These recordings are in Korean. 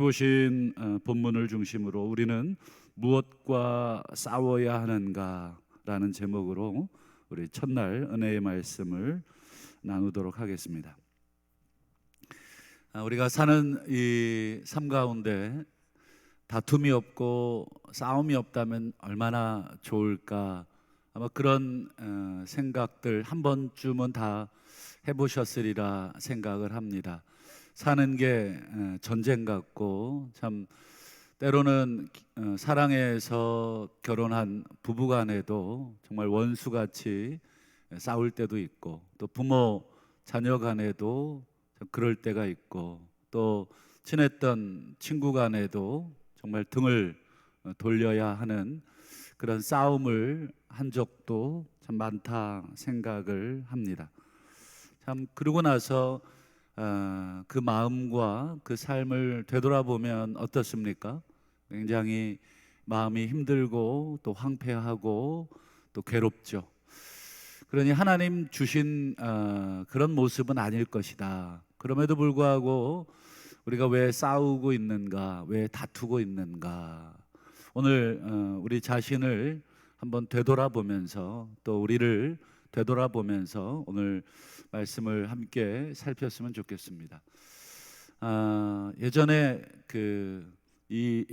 보신 본문을 중심으로 우리는 무엇과 싸워야 하는가라는 제목으로 우리 첫날 은혜의 말씀을 나누도록 하겠습니다. 우리가 사는 이 삶 가운데 다툼이 없고 싸움이 없다면 얼마나 좋을까, 아마 그런 생각들 한 번쯤은 다 해보셨으리라 생각을 합니다. 사는 게 전쟁 같고, 참 때로는 사랑해서 결혼한 부부간에도 정말 원수같이 싸울 때도 있고, 또 부모 자녀 간에도 그럴 때가 있고, 또 친했던 친구 간에도 정말 등을 돌려야 하는 그런 싸움을 한 적도 참 많다 생각을 합니다. 참 그러고 나서 그 마음과 그 삶을 되돌아보면 어떻습니까? 굉장히 마음이 힘들고 또 황폐하고 또 괴롭죠. 그러니 하나님 주신 그런 모습은 아닐 것이다. 그럼에도 불구하고 우리가 왜 싸우고 있는가, 왜 다투고 있는가, 오늘 우리 자신을 한번 되돌아보면서 또 우리를 되돌아보면서 오늘 말씀을 함께 살폈으면 좋겠습니다. 예전에 이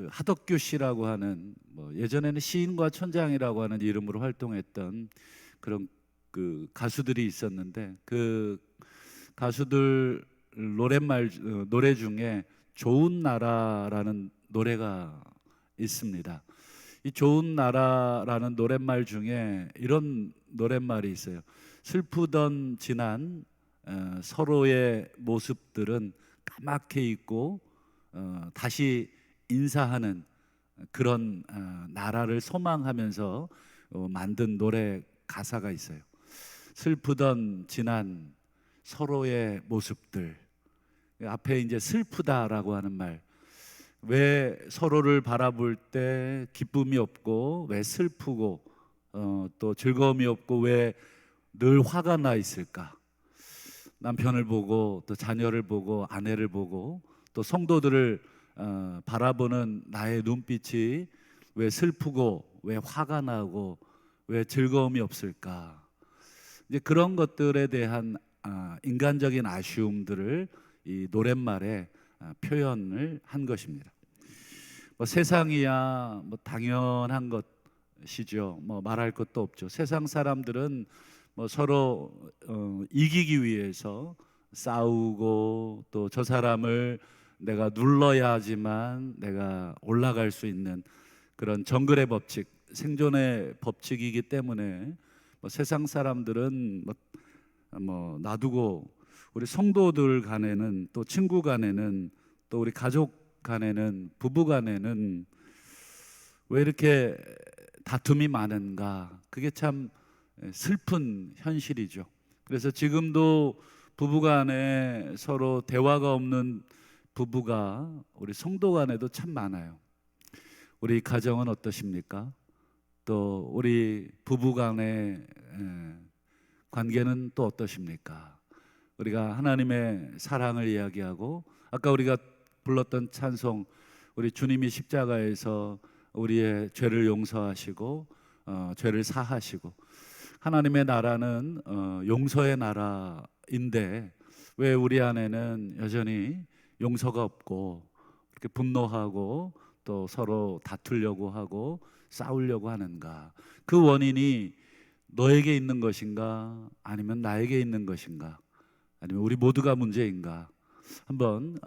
하덕규 씨라고 하는, 예전에는 시인과 천장이라고 하는 이름으로 활동했던 그런 그 가수들이 있었는데, 그 가수들 노래 중에 좋은 나라라는 노래가 있습니다. 이 좋은 나라라는 노랫말 중에 이런 노랫말이 있어요. 슬프던 지난 서로의 모습들은 까맣게 잊고 다시 인사하는 그런 나라를 소망하면서 만든 노래 가사가 있어요. 슬프던 지난 서로의 모습들, 앞에 이제 슬프다라고 하는 말, 왜 서로를 바라볼 때 기쁨이 없고, 왜 슬프고 또 즐거움이 없고, 왜 늘 화가 나 있을까? 남편을 보고 또 자녀를 보고 아내를 보고 또 성도들을 바라보는 나의 눈빛이 왜 슬프고 왜 화가 나고 왜 즐거움이 없을까? 이제 그런 것들에 대한 인간적인 아쉬움들을 이 노랫말에 표현을 한 것입니다. 세상이야 당연한 것이죠. 말할 것도 없죠. 세상 사람들은 서로 이기기 위해서 싸우고, 또 저 사람을 내가 눌러야지만 내가 올라갈 수 있는 그런 정글의 법칙, 생존의 법칙이기 때문에 세상 사람들은 놔두고, 우리 성도들 간에는, 또 친구 간에는, 또 우리 가족 간에는, 부부 간에는 왜 이렇게 다툼이 많은가? 그게 참 슬픈 현실이죠. 그래서 지금도 부부 간에 서로 대화가 없는 부부가 우리 성도 간에도 참 많아요. 우리 가정은 어떠십니까? 또 우리 부부 간의 관계는 또 어떠십니까? 우리가 하나님의 사랑을 이야기하고, 아까 우리가 불렀던 찬송, 우리 주님이 십자가에서 우리의 죄를 용서하시고 죄를 사하시고, 하나님의 나라는 용서의 나라인데 왜 우리 안에는 여전히 용서가 없고 이렇게 분노하고 또 서로 다투려고 하고 싸우려고 하는가? 그 원인이 너에게 있는 것인가, 아니면 나에게 있는 것인가, 아니면 우리 모두가 문제인가? 한번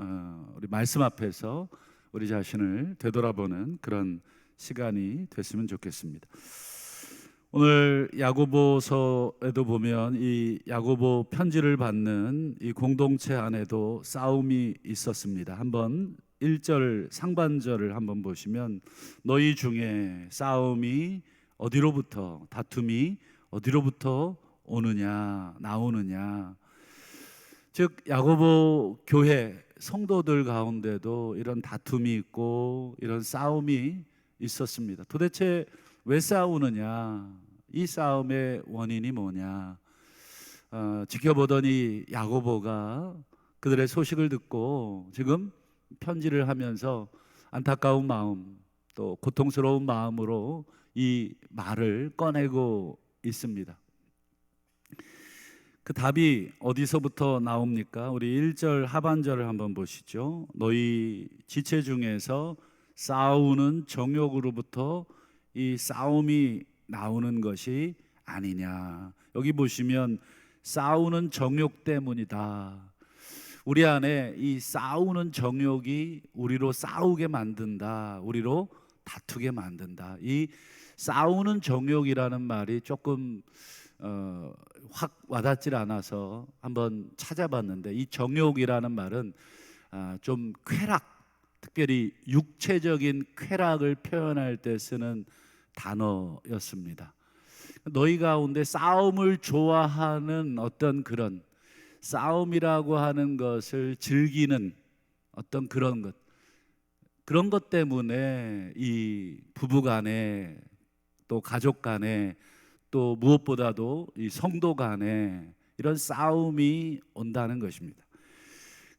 우리 말씀 앞에서 우리 자신을 되돌아보는 그런 시간이 됐으면 좋겠습니다. 오늘 야고보서에도 보면 이 야고보 편지를 받는 이 공동체 안에도 싸움이 있었습니다. 한번 1절 상반절을 한번 보시면, 너희 중에 싸움이 어디로부터, 다툼이 어디로부터 오느냐, 나오느냐. 즉 야고보 교회 성도들 가운데도 이런 다툼이 있고 이런 싸움이 있었습니다. 도대체 왜 싸우느냐? 이 싸움의 원인이 뭐냐? 지켜보더니 야고보가 그들의 소식을 듣고 지금 편지를 하면서 안타까운 마음 또 고통스러운 마음으로 이 말을 꺼내고 있습니다. 그 답이 어디서부터 나옵니까? 우리 1절 하반절을 한번 보시죠. 너희 지체 중에서 싸우는 정욕으로부터 이 싸움이 나오는 것이 아니냐. 여기 보시면 싸우는 정욕 때문이다. 우리 안에 이 싸우는 정욕이 우리로 싸우게 만든다. 우리로 다투게 만든다. 이 싸우는 정욕이라는 말이 조금 확 와닿질 않아서 한번 찾아봤는데, 이 정욕이라는 말은 좀 쾌락, 특별히 육체적인 쾌락을 표현할 때 쓰는 단어였습니다. 너희 가운데 싸움을 좋아하는 어떤 그런 싸움이라고 하는 것을 즐기는 어떤 그런 것 때문에 이 부부 간에 또 가족 간에 또 무엇보다도 이 성도 간에 이런 싸움이 온다는 것입니다.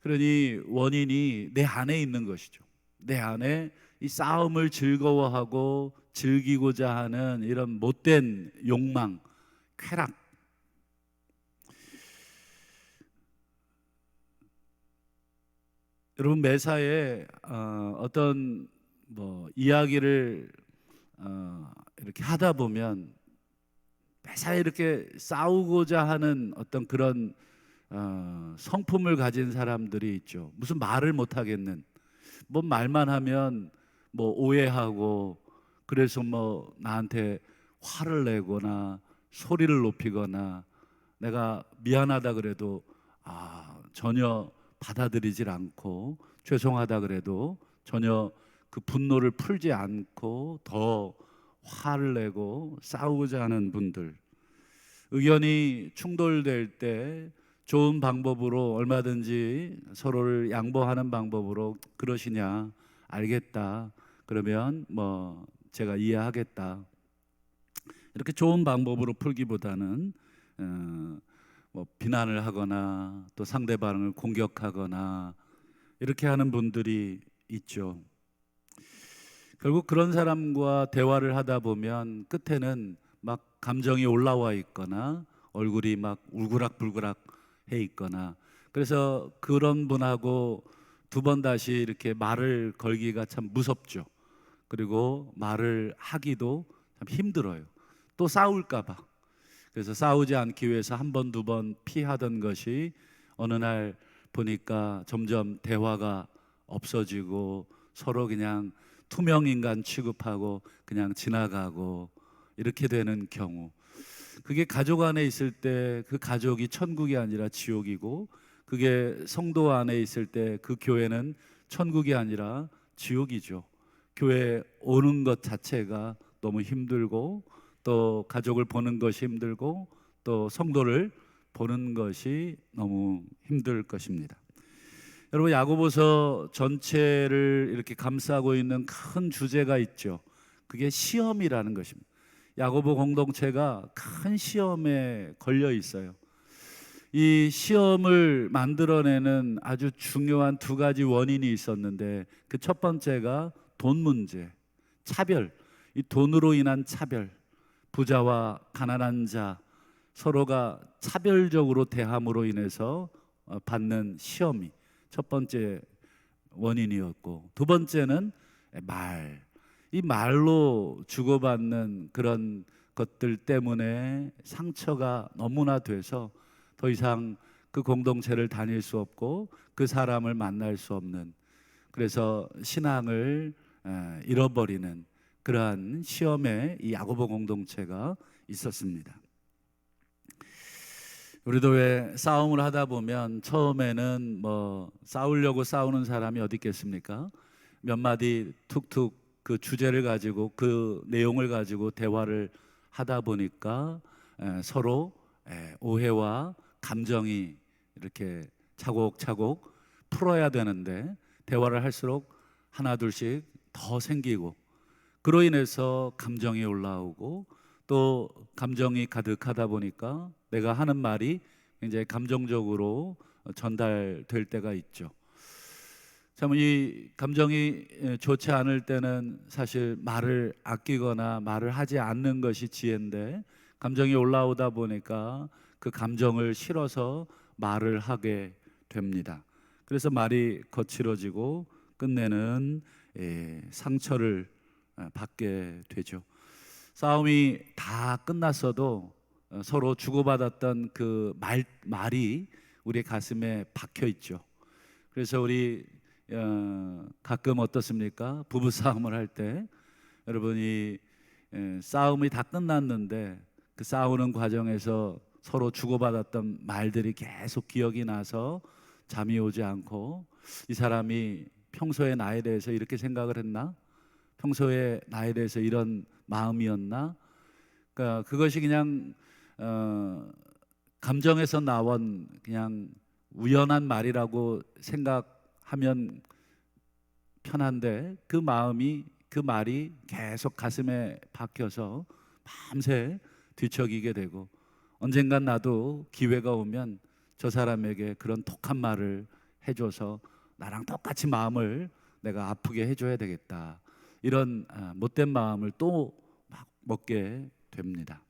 그러니 원인이 내 안에 있는 것이죠. 내 안에 이 싸움을 즐거워하고 즐기고자 하는 이런 못된 욕망, 쾌락. 여러분, 매사에 어떤 이야기를 이렇게 하다 보면 매사에 이렇게 싸우고자 하는 어떤 그런 성품을 가진 사람들이 있죠. 무슨 말을 못 하겠는, 뭐 말만 하면 오해하고, 그래서 나한테 화를 내거나 소리를 높이거나, 내가 미안하다 그래도 전혀 받아들이질 않고, 죄송하다 그래도 전혀 그 분노를 풀지 않고 더 화를 내고 싸우고자 하는 분들, 의견이 충돌될 때 좋은 방법으로 얼마든지 서로를 양보하는 방법으로, 그러시냐, 알겠다, 그러면 제가 이해하겠다, 이렇게 좋은 방법으로 풀기보다는 비난을 하거나 또 상대방을 공격하거나 이렇게 하는 분들이 있죠. 결국 그런 사람과 대화를 하다 보면 끝에는 막 감정이 올라와 있거나 얼굴이 막 울그락불그락 해 있거나, 그래서 그런 분하고 두 번 다시 이렇게 말을 걸기가 참 무섭죠. 그리고 말을 하기도 참 힘들어요. 또 싸울까 봐. 그래서 싸우지 않기 위해서 한 번, 두 번 피하던 것이 어느 날 보니까 점점 대화가 없어지고 서로 그냥 투명인간 취급하고 그냥 지나가고 이렇게 되는 경우, 그게 가족 안에 있을 때 그 가족이 천국이 아니라 지옥이고, 그게 성도 안에 있을 때 그 교회는 천국이 아니라 지옥이죠. 교회 오는 것 자체가 너무 힘들고, 또 가족을 보는 것이 힘들고, 또 성도를 보는 것이 너무 힘들 것입니다. 여러분, 야고보서 전체를 이렇게 감싸고 있는 큰 주제가 있죠. 그게 시험이라는 것입니다. 야고보 공동체가 큰 시험에 걸려 있어요. 이 시험을 만들어내는 아주 중요한 두 가지 원인이 있었는데, 그 첫 번째가 돈 문제, 차별, 이 돈으로 인한 차별, 부자와 가난한 자 서로가 차별적으로 대함으로 인해서 받는 시험이 첫 번째 원인이었고, 두 번째는 이 말로 주고받는 그런 것들 때문에 상처가 너무나 돼서 더 이상 그 공동체를 다닐 수 없고 그 사람을 만날 수 없는, 그래서 신앙을 잃어버리는 그러한 시험에 이 야고보 공동체가 있었습니다. 우리도 왜 싸움을 하다 보면 처음에는 싸우려고 싸우는 사람이 어디 있겠습니까? 몇 마디 툭툭 그 주제를 가지고, 그 내용을 가지고 대화를 하다 보니까 서로 오해와 감정이 이렇게 차곡차곡 풀어야 되는데, 대화를 할수록 하나 둘씩 더 생기고, 그로 인해서 감정이 올라오고, 또 감정이 가득하다 보니까 내가 하는 말이 굉장히 감정적으로 전달될 때가 있죠. 참 이 감정이 좋지 않을 때는 사실 말을 아끼거나 말을 하지 않는 것이 지혜인데, 감정이 올라오다 보니까 그 감정을 실어서 말을 하게 됩니다. 그래서 말이 거칠어지고 끝내는 상처를 받게 되죠. 싸움이 다 끝났어도 서로 주고받았던 그 말이 우리 가슴에 박혀 있죠. 그래서 우리 가끔 어떻습니까? 부부 싸움을 할 때 여러분이 싸움이 다 끝났는데 그 싸우는 과정에서 서로 주고받았던 말들이 계속 기억이 나서 잠이 오지 않고, 이 사람이 평소에 나에 대해서 이렇게 생각을 했나? 평소에 나에 대해서 이런 마음이었나? 그러니까 그것이 그냥 감정에서 나온 그냥 우연한 말이라고 생각하면 편한데, 그 마음이, 그 말이 계속 가슴에 박혀서 밤새 뒤척이게 되고, 언젠간 나도 기회가 오면 저 사람에게 그런 독한 말을 해줘서 나랑 똑같이 마음을 내가 아프게 해줘야 되겠다, 이런 못된 마음을 또 막 먹게 됩니다.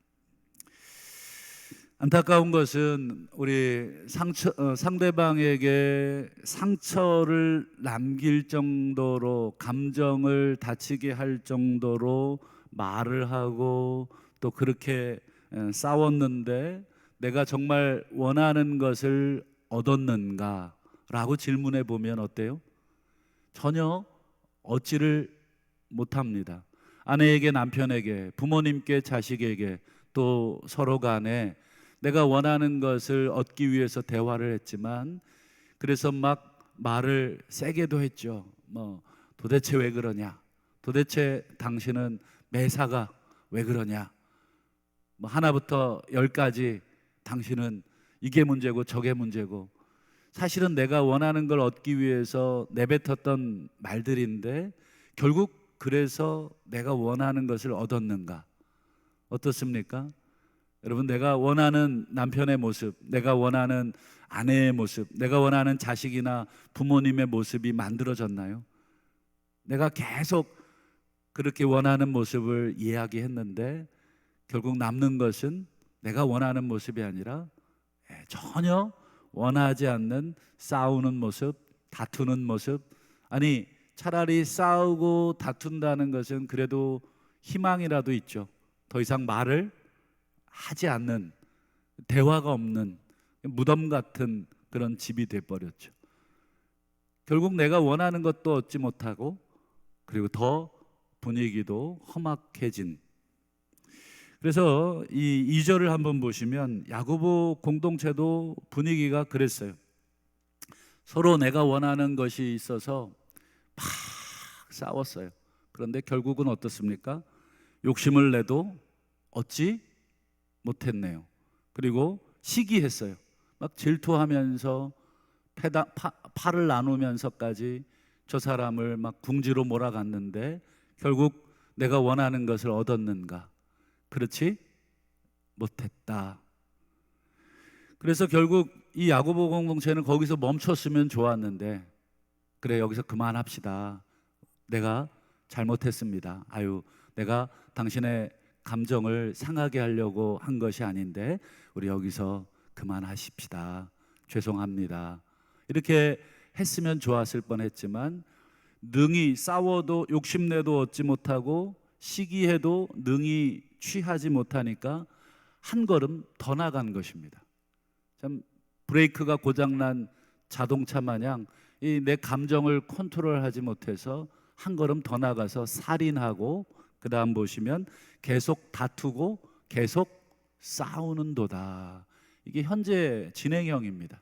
안타까운 것은 우리 상대방에게 상처를 남길 정도로, 감정을 다치게 할 정도로 말을 하고 또 그렇게 싸웠는데 내가 정말 원하는 것을 얻었는가 라고 질문해 보면 어때요? 전혀 얻지를 못합니다. 아내에게, 남편에게, 부모님께, 자식에게, 또 서로 간에 내가 원하는 것을 얻기 위해서 대화를 했지만, 그래서 막 말을 세게도 했죠. 도대체 왜 그러냐? 도대체 당신은 매사가 왜 그러냐? 하나부터 열까지 당신은 이게 문제고 저게 문제고, 사실은 내가 원하는 걸 얻기 위해서 내뱉었던 말들인데 결국 그래서 내가 원하는 것을 얻었는가? 어떻습니까? 여러분, 내가 원하는 남편의 모습, 내가 원하는 아내의 모습, 내가 원하는 자식이나 부모님의 모습이 만들어졌나요? 내가 계속 그렇게 원하는 모습을 이야기했는데 결국 남는 것은 내가 원하는 모습이 아니라 전혀 원하지 않는 싸우는 모습, 다투는 모습. 아니, 차라리 싸우고 다툰다는 것은 그래도 희망이라도 있죠. 더 이상 말을 하지 않는, 대화가 없는 무덤 같은 그런 집이 돼버렸죠. 결국 내가 원하는 것도 얻지 못하고, 그리고 더 분위기도 험악해진. 그래서 이 2절을 한번 보시면 야고보 공동체도 분위기가 그랬어요. 서로 내가 원하는 것이 있어서 막 싸웠어요. 그런데 결국은 어떻습니까? 욕심을 내도 얻지 못했네요. 그리고 시기했어요. 막 질투하면서 팔을 나누면서까지 저 사람을 막 궁지로 몰아갔는데 결국 내가 원하는 것을 얻었는가? 그렇지 못했다. 그래서 결국 이 야고보 공동체는 거기서 멈췄으면 좋았는데, 그래, 여기서 그만합시다. 내가 잘못했습니다. 아유, 내가 당신의 감정을 상하게 하려고 한 것이 아닌데 우리 여기서 그만하십시다. 죄송합니다. 이렇게 했으면 좋았을 뻔했지만, 능히 싸워도 욕심내도 얻지 못하고 시기해도 능히 취하지 못하니까 한 걸음 더 나간 것입니다. 참 브레이크가 고장난 자동차 마냥 이 내 감정을 컨트롤하지 못해서 한 걸음 더 나가서 살인하고, 그 다음 보시면 계속 다투고 계속 싸우는도다. 이게 현재 진행형입니다.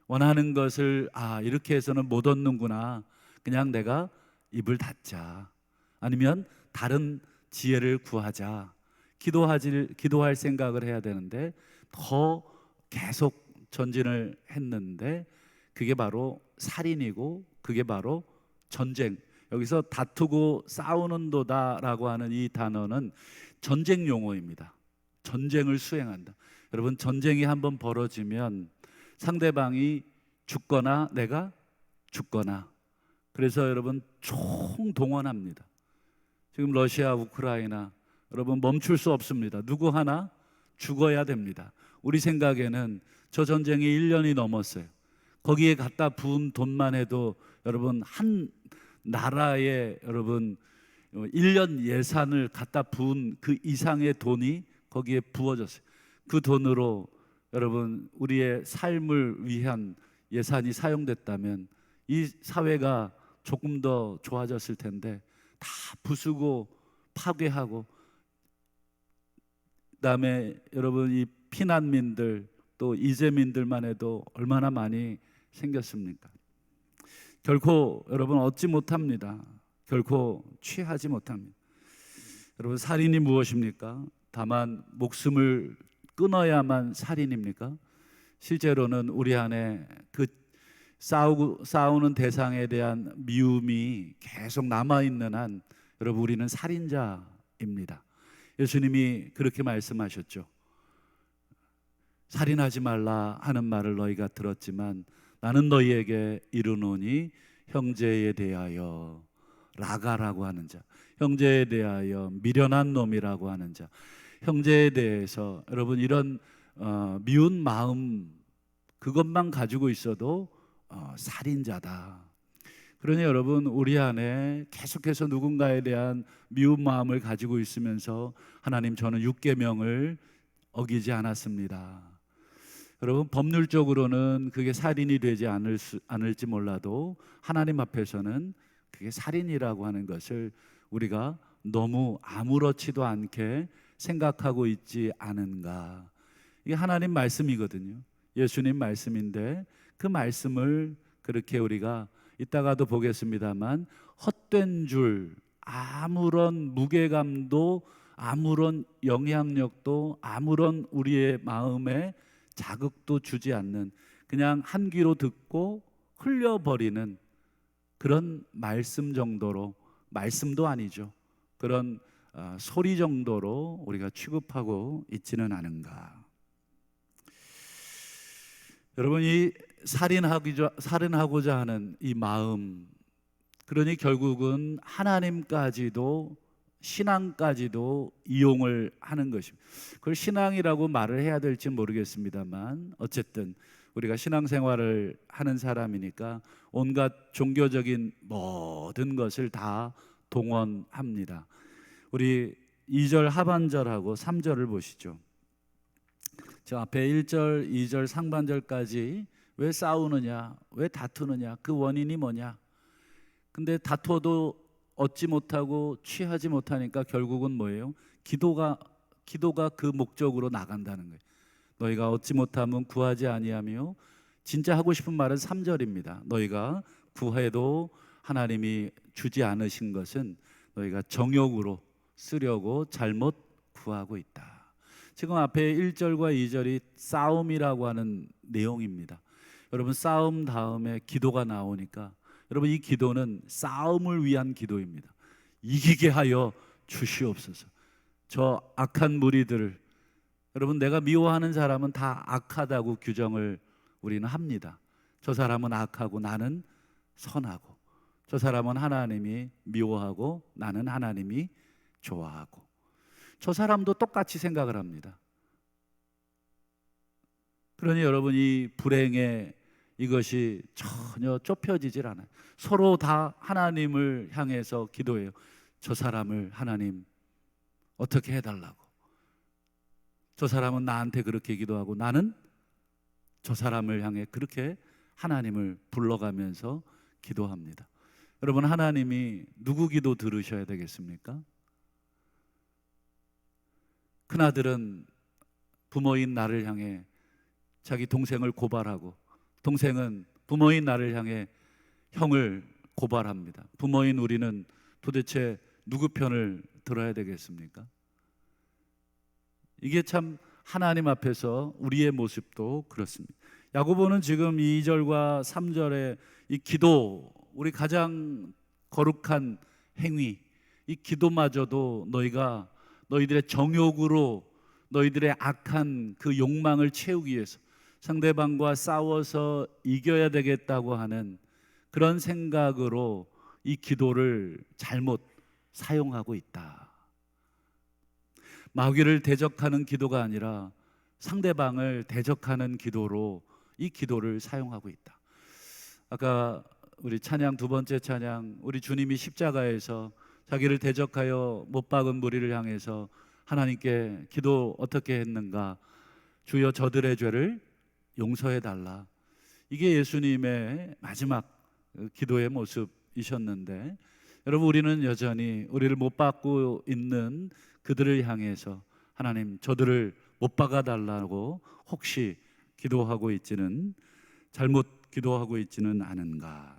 원하는 것을 이렇게 해서는 못 얻는구나, 그냥 내가 입을 닫자, 아니면 다른 지혜를 구하자, 기도할 생각을 해야 되는데 더 계속 전진을 했는데 그게 바로 살인이고 그게 바로 전쟁. 여기서 다투고 싸우는도다라고 하는 이 단어는 전쟁 용어입니다. 전쟁을 수행한다. 여러분, 전쟁이 한번 벌어지면 상대방이 죽거나 내가 죽거나, 그래서 여러분 총동원합니다. 지금 러시아, 우크라이나 여러분 멈출 수 없습니다. 누구 하나 죽어야 됩니다. 우리 생각에는 저 전쟁이 1년이 넘었어요. 거기에 갖다 부은 돈만 해도 여러분 한 나라에 여러분 1년 예산을 갖다 부은 그 이상의 돈이 거기에 부어졌어요. 그 돈으로 여러분 우리의 삶을 위한 예산이 사용됐다면 이 사회가 조금 더 좋아졌을 텐데 다 부수고 파괴하고, 그다음에 여러분 이 피난민들 또 이재민들만 해도 얼마나 많이 생겼습니까? 결코 여러분 얻지 못합니다. 결코 취하지 못합니다. 여러분 살인이 무엇입니까? 다만 목숨을 끊어야만 살인입니까? 실제로는 우리 안에 그 싸우는 대상에 대한 미움이 계속 남아있는 한 여러분 우리는 살인자입니다. 예수님이 그렇게 말씀하셨죠. 살인하지 말라 하는 말을 너희가 들었지만 나는 너희에게 이르노니 형제에 대하여 라가라고 하는 자, 형제에 대하여 미련한 놈이라고 하는 자, 형제에 대해서 여러분 이런 미운 마음 그것만 가지고 있어도 살인자다. 그러니 여러분 우리 안에 계속해서 누군가에 대한 미운 마음을 가지고 있으면서 하나님 저는 6계명을 어기지 않았습니다. 여러분 법률적으로는 그게 살인이 되지 않을지 몰라도 하나님 앞에서는 그게 살인이라고 하는 것을 우리가 너무 아무렇지도 않게 생각하고 있지 않은가. 이게 하나님 말씀이거든요. 예수님 말씀인데 그 말씀을 그렇게 우리가 이따가도 보겠습니다만 헛된 줄, 아무런 무게감도 아무런 영향력도 아무런 우리의 마음에 자극도 주지 않는, 그냥 한 귀로 듣고 흘려버리는 그런 말씀 정도로, 말씀도 아니죠, 그런 소리 정도로 우리가 취급하고 있지는 않은가. 여러분 이 살인하고자 하는 이 마음, 그러니 결국은 하나님까지도 신앙까지도 이용을 하는 것입니다. 그걸 신앙이라고 말을 해야 될지 모르겠습니다만 어쨌든 우리가 신앙생활을 하는 사람이니까 온갖 종교적인 모든 것을 다 동원합니다. 우리 2절 하반절하고 3절을 보시죠. 저 앞에 1절, 2절 상반절까지 왜 싸우느냐, 왜 다투느냐, 그 원인이 뭐냐. 근데 다투어도 얻지 못하고 취하지 못하니까 결국은 뭐예요? 기도가 그 목적으로 나간다는 거예요. 너희가 얻지 못하면 구하지 아니하며, 진짜 하고 싶은 말은 3절입니다. 너희가 구해도 하나님이 주지 않으신 것은 너희가 정욕으로 쓰려고 잘못 구하고 있다. 지금 앞에 1절과 2절이 싸움이라고 하는 내용입니다. 여러분 싸움 다음에 기도가 나오니까 여러분 이 기도는 싸움을 위한 기도입니다. 이기게 하여 주시옵소서. 저 악한 무리들을, 여러분 내가 미워하는 사람은 다 악하다고 규정을 우리는 합니다. 저 사람은 악하고 나는 선하고, 저 사람은 하나님이 미워하고 나는 하나님이 좋아하고, 저 사람도 똑같이 생각을 합니다. 그러니 여러분 이 불행의 이것이 전혀 좁혀지질 않아요. 서로 다 하나님을 향해서 기도해요. 저 사람을 하나님 어떻게 해달라고. 저 사람은 나한테 그렇게 기도하고 나는 저 사람을 향해 그렇게 하나님을 불러가면서 기도합니다. 여러분 하나님이 누구 기도 들으셔야 되겠습니까? 큰아들은 부모인 나를 향해 자기 동생을 고발하고, 동생은 부모인 나를 향해 형을 고발합니다. 부모인 우리는 도대체 누구 편을 들어야 되겠습니까? 이게 참 하나님 앞에서 우리의 모습도 그렇습니다. 야고보는 지금 2절과 3절에 이 기도, 우리 가장 거룩한 행위, 이 기도마저도 너희가 너희들의 정욕으로 너희들의 악한 그 욕망을 채우기 위해서 상대방과 싸워서 이겨야 되겠다고 하는 그런 생각으로 이 기도를 잘못 사용하고 있다. 마귀를 대적하는 기도가 아니라 상대방을 대적하는 기도로 이 기도를 사용하고 있다. 아까 우리 찬양 두 번째 찬양, 우리 주님이 십자가에서 자기를 대적하여 못 박은 무리를 향해서 하나님께 기도 어떻게 했는가? 주여 저들의 죄를 용서해 달라. 이게 예수님의 마지막 기도의 모습이셨는데, 여러분, 우리는 여전히 우리를 못 박고 있는 그들을 향해서 하나님 저들을 못 박아 달라고 혹시 기도하고 있지는, 잘못 기도하고 있지는 않은가?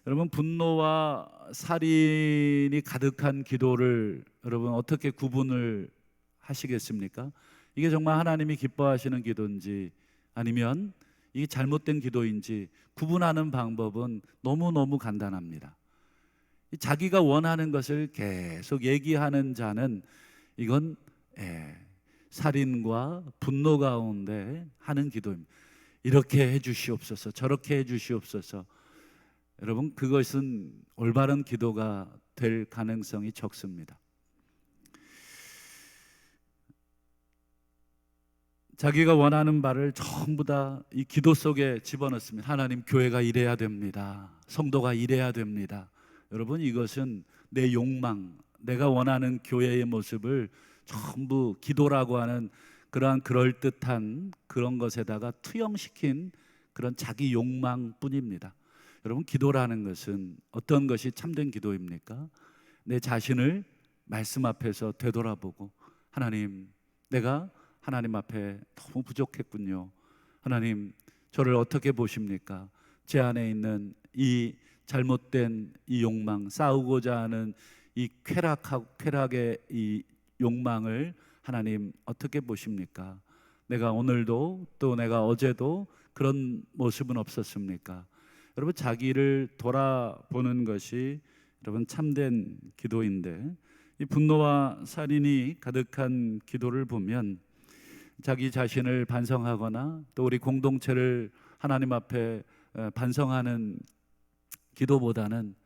여러분, 분노와 살인이 가득한 기도를 여러분 어떻게 구분을 하시겠습니까? 이게 정말 하나님이 기뻐하시는 기도인지 아니면 이게 잘못된 기도인지 구분하는 방법은 너무너무 간단합니다. 자기가 원하는 것을 계속 얘기하는 자는 이건 살인과 분노 가운데 하는 기도입니다. 이렇게 해 주시옵소서, 저렇게 해 주시옵소서. 여러분, 그것은 올바른 기도가 될 가능성이 적습니다. 자기가 원하는 바를 전부 다 이 기도 속에 집어넣습니다. 하나님, 교회가 이래야 됩니다. 성도가 이래야 됩니다. 여러분, 이것은 내 욕망, 내가 원하는 교회의 모습을 전부 기도라고 하는 그러한 그럴듯한 그런 것에다가 투영시킨 그런 자기 욕망뿐입니다. 여러분, 기도라는 것은 어떤 것이 참된 기도입니까? 내 자신을 말씀 앞에서 되돌아보고, 하나님, 내가 하나님 앞에 너무 부족했군요. 하나님, 저를 어떻게 보십니까? 제 안에 있는 이 잘못된 이 욕망, 싸우고자 하는 이 쾌락의 이 욕망을 하나님 어떻게 보십니까? 내가 오늘도 또 내가 어제도 그런 모습은 없었습니까? 여러분, 자기를 돌아보는 것이 여러분 참된 기도인데, 이 분노와 살인이 가득한 기도를 보면 자기 자신을 반성하거나 또 우리 공동체를 하나님 앞에 반성하는 기도보다는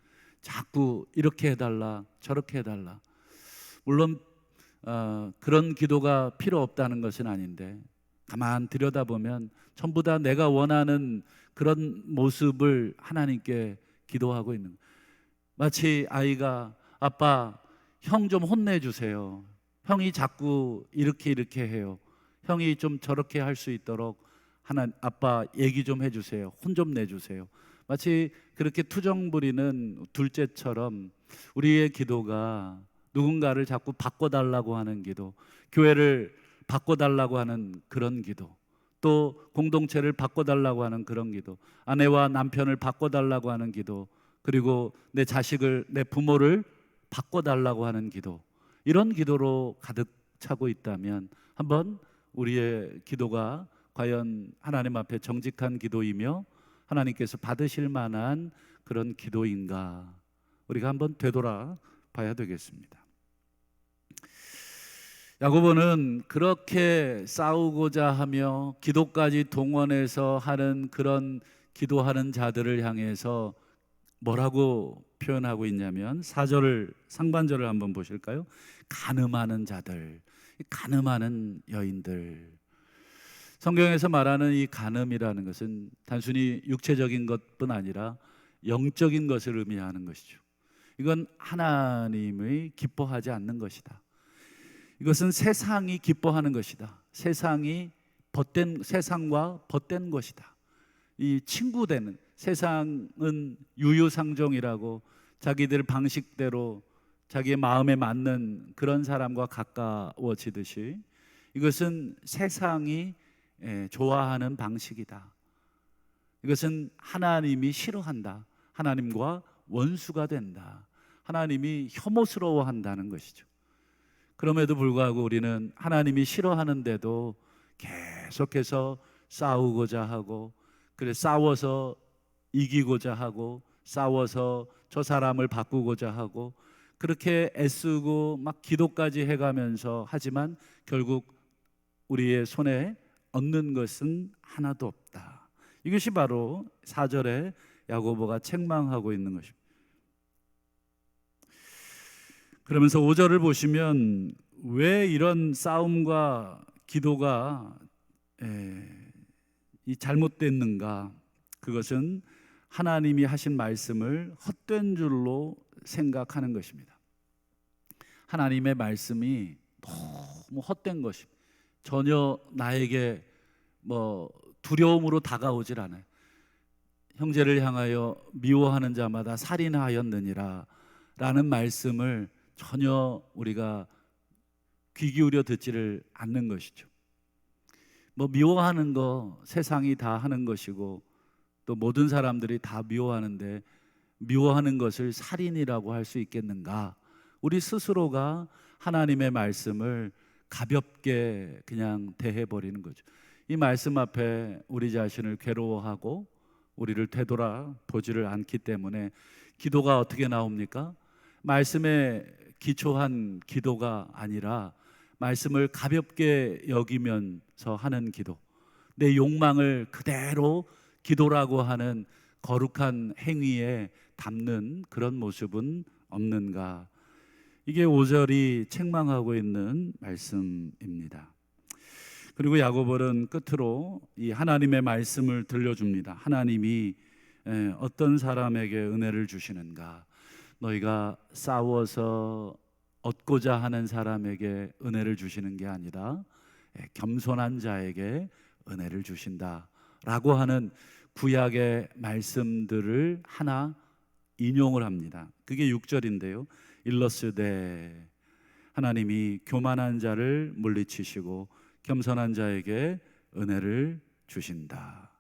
자꾸 이렇게 해달라 저렇게 해달라. 물론 그런 기도가 필요 없다는 것은 아닌데, 가만 들여다보면 전부 다 내가 원하는 그런 모습을 하나님께 기도하고 있는 거예요. 마치 아이가 아빠, 형 좀 혼내주세요. 형이 자꾸 이렇게 해요. 형이 좀 저렇게 할 수 있도록 아빠 얘기 좀 해주세요. 혼 좀 내주세요. 마치 그렇게 투정 부리는 둘째처럼 우리의 기도가 누군가를 자꾸 바꿔달라고 하는 기도, 교회를 바꿔달라고 하는 그런 기도, 또 공동체를 바꿔달라고 하는 그런 기도, 아내와 남편을 바꿔달라고 하는 기도, 그리고 내 자식을, 내 부모를 바꿔달라고 하는 기도, 이런 기도로 가득 차고 있다면 한번 우리의 기도가 과연 하나님 앞에 정직한 기도이며 하나님께서 받으실 만한 그런 기도인가, 우리가 한번 되돌아 봐야 되겠습니다. 야고보는 그렇게 싸우고자 하며 기도까지 동원해서 하는 그런 기도하는 자들을 향해서 뭐라고 표현하고 있냐면 4절 상반절을 한번 보실까요? 간음하는 자들, 간음하는 여인들. 성경에서 말하는 이 간음이라는 것은 단순히 육체적인 것뿐 아니라 영적인 것을 의미하는 것이죠. 이건 하나님이 기뻐하지 않는 것이다. 이것은 세상이 기뻐하는 것이다. 세상과 벗된 것이다. 이 친구되는, 세상은 유유상종이라고 자기들 방식대로 자기의 마음에 맞는 그런 사람과 가까워지듯이 이것은 세상이 좋아하는 방식이다. 이것은 하나님이 싫어한다. 하나님과 원수가 된다. 하나님이 혐오스러워한다는 것이죠. 그럼에도 불구하고 우리는 하나님이 싫어하는데도 계속해서 싸우고자 하고, 그래 싸워서 이기고자 하고, 싸워서 저 사람을 바꾸고자 하고, 그렇게 애쓰고 막 기도까지 해가면서 하지만 결국 우리의 손에 얻는 것은 하나도 없다. 이것이 바로 4절의 야고보가 책망하고 있는 것입니다. 그러면서 5절을 보시면 왜 이런 싸움과 기도가 이 잘못됐는가? 그것은 하나님이 하신 말씀을 헛된 줄로 생각하는 것입니다. 하나님의 말씀이 너무 헛된 것입니다. 전혀 나에게 두려움으로 다가오질 않아요. 형제를 향하여 미워하는 자마다 살인하였느니라 라는 말씀을 전혀 우리가 귀 기울여 듣지를 않는 것이죠. 미워하는 거 세상이 다 하는 것이고 또 모든 사람들이 다 미워하는데 미워하는 것을 살인이라고 할 수 있겠는가? 우리 스스로가 하나님의 말씀을 가볍게 그냥 대해버리는 거죠. 이 말씀 앞에 우리 자신을 괴로워하고 우리를 되돌아 보지를 않기 때문에 기도가 어떻게 나옵니까? 말씀에 기초한 기도가 아니라 말씀을 가볍게 여기면서 하는 기도, 내 욕망을 그대로 기도라고 하는 거룩한 행위에 담는 그런 모습은 없는가? 이게 5절이 책망하고 있는 말씀입니다. 그리고 야고보는 끝으로 이 하나님의 말씀을 들려줍니다. 하나님이 어떤 사람에게 은혜를 주시는가? 너희가 싸워서 얻고자 하는 사람에게 은혜를 주시는 게 아니라 겸손한 자에게 은혜를 주신다라고 하는 구약의 말씀들을 하나 인용을 합니다. 그게 6절인데요. 일러스되 하나님이 교만한 자를 물리치시고 겸손한 자에게 은혜를 주신다.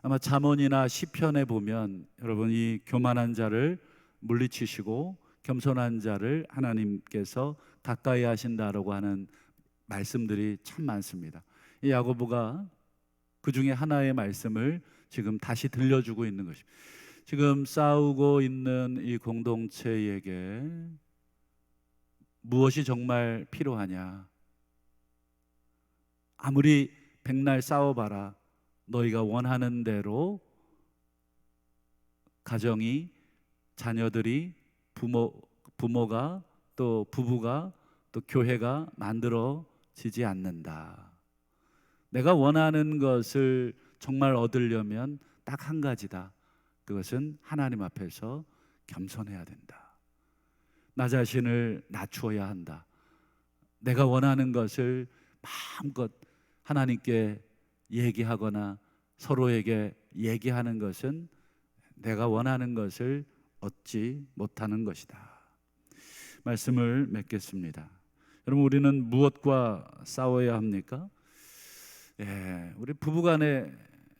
아마 잠언이나 시편에 보면 여러분 이 교만한 자를 물리치시고 겸손한 자를 하나님께서 가까이 하신다라고 하는 말씀들이 참 많습니다. 이 야고보가 그 중에 하나의 말씀을 지금 다시 들려주고 있는 것입니다. 지금 싸우고 있는 이 공동체에게 무엇이 정말 필요하냐? 아무리 백날 싸워봐라. 너희가 원하는 대로 가정이, 자녀들이, 부모가 또 부부가 또 교회가 만들어지지 않는다. 내가 원하는 것을 정말 얻으려면 딱 한 가지다. 그것은 하나님 앞에서 겸손해야 된다. 나 자신을 낮추어야 한다. 내가 원하는 것을 마음껏 하나님께 얘기하거나 서로에게 얘기하는 것은 내가 원하는 것을 얻지 못하는 것이다. 말씀을 맺겠습니다. 여러분, 우리는 무엇과 싸워야 합니까? 우리 부부간에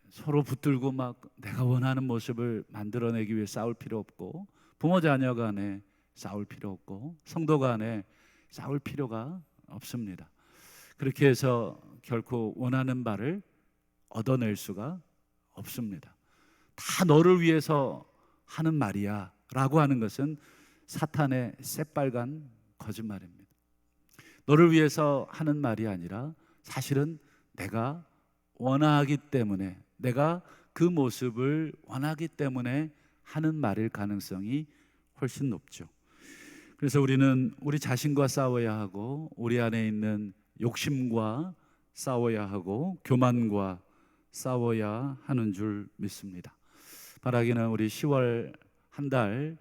서로 붙들고 막 내가 원하는 모습을 만들어내기 위해 싸울 필요 없고, 부모 자녀 간에 싸울 필요 없고, 성도 간에 싸울 필요가 없습니다. 그렇게 해서 결코 원하는 바를 얻어낼 수가 없습니다. 다 너를 위해서 하는 말이야 라고 하는 것은 사탄의 새빨간 거짓말입니다. 너를 위해서 하는 말이 아니라 사실은 내가 원하기 때문에, 내가 그 모습을 원하기 때문에 하는 말일 가능성이 훨씬 높죠. 그래서 우리는 우리 자신과 싸워야 하고, 우리 안에 있는 욕심과 싸워야 하고, 교만과 싸워야 하는 줄 믿습니다. 바라기는 우리 10월 한 달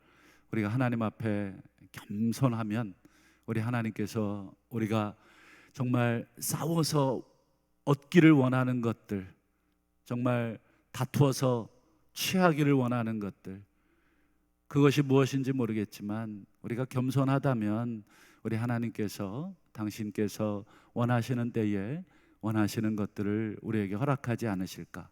우리가 하나님 앞에 겸손하면 우리 하나님께서 우리가 정말 싸워서 얻기를 원하는 것들, 정말 다투어서 취하기를 원하는 것들, 그것이 무엇인지 모르겠지만 우리가 겸손하다면 우리 하나님께서, 당신께서 원하시는 때에 원하시는 것들을 우리에게 허락하지 않으실까?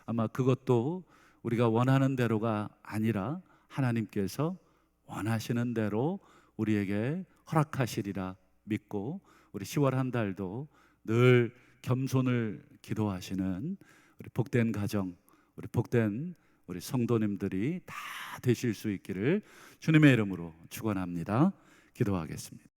아마 그것도 우리가 원하는 대로가 아니라 하나님께서 원하시는 대로 우리에게 허락하시리라 믿고, 우리 10월 한 달도 늘 겸손을 기도하시는 우리 복된 가정, 우리 복된 우리 성도님들이 다 되실 수 있기를 주님의 이름으로 축원합니다. 기도하겠습니다.